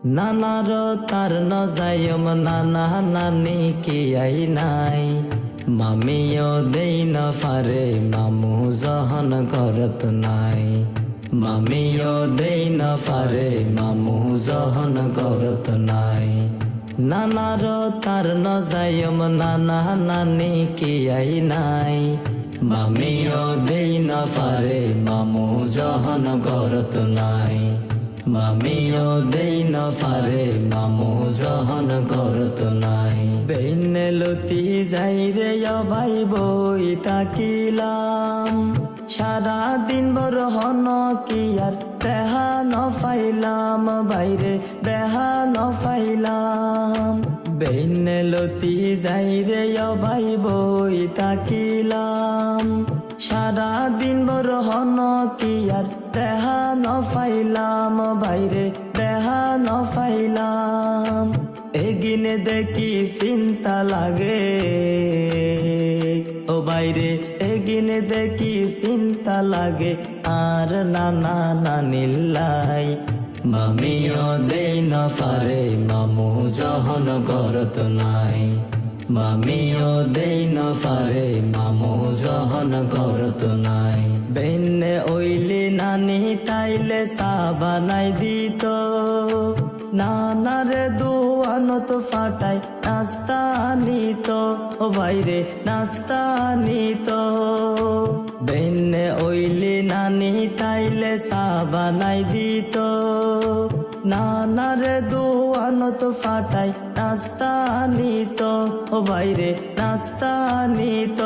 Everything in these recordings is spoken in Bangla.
নানার তার নজায়ম নানা নানি কি আই নাই মামিও দেই না ফারে মামু জহন করত নাই মামিও দেই না ফারে মামু জহন করত নাই নানার তার নজায়ম নানা নানি কি আই নাই মামিও দেই না ফারে মামু জহন করত নাই মামিও দেই না ফারে মামু জহন করত নাই বেইনে লতি যাই রে ভাই বই তাকিলাম সারা দিন বড় হন কি আর দেহা ন ফাইলাম বাইরে দেহা ন ফাইলাম বেইনে লতি যাই রে ভাই বই তাকিলাম সারা দিন বড় হন কি আর দেহা ন ফাইলাম বাইরে দেহা ন ফাইলাম এগিনে দেখি চিন্তা লাগে ও বাইরে এগিনে দেখি চিন্তা লাগে আর নানা নানিল্লাই মামিও দেই না ফারে মামু জহন করত নাই মামিও দেই না ফারে মামু জহন করত নাই বেনে ওইলি নানি তাইলে চা বানাই দিত নানারে দুয়ানত ফাটাই নাস্তা আনিত ও বাইরে নাস্তা আনিত বেনে ওইলি নানি তাইলে চা বানাই দিত নানারে দুয়ানত ফাটাই নাস্তা আনিত ও বাইরে নাস্তা আনিত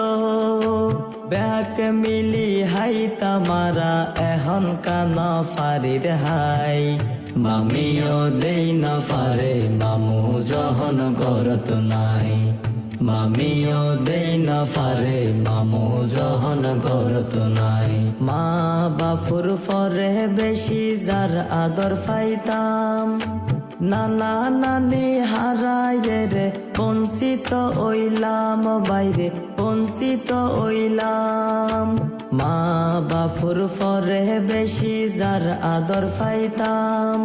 ব্যাক মিলি হাই তামারা এখন কানা ফারির হাই মামিও দেই না ফারে মামু জহন করত নাই মামিও দেই না ফারে মামু জহন করত নাই মা বাপুর ফরে বেশি যার আদর পাইতাম নানা নানি হারায়ে রে বঞ্চিত ওইলাম বাইরে বঞ্চিত ওইলাম মা বাপুর ফরে বেশি যার আদর পাইতাম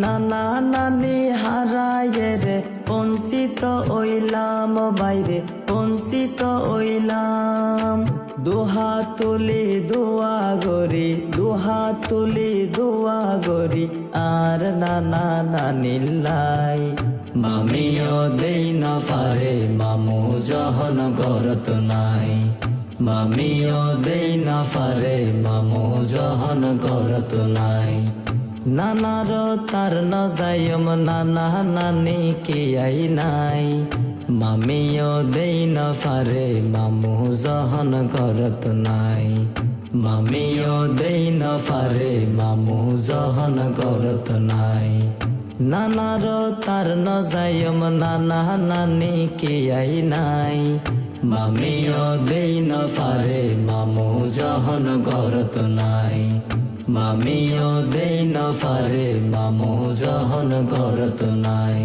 নানা নানি হারায়ে রে বঞ্চিত ওইলাম বাইরে বঞ্চিত ওইলাম দুহাত তুলি দোয়া গরি দুহাত তুলি দোয়া গরি আর নানা নানিল্লাই মামিও দেই না ফারে মামু জহন করত নাই মামিও দেই না ফারে মামু জহন করত নাই নানার তার নজায়ম নানা নানি কি আই নাই মামিও দেই না ফারে মামু জহন করত নাই মামিও দেই না ফারে মামু জহন করত নাই নানার তার নজায়ম নানা নানি কি আই নাই মামিও দেই না ফারে মামু জহন করত নাই মামিও দেই না ফারে মামু জহন করত নাই।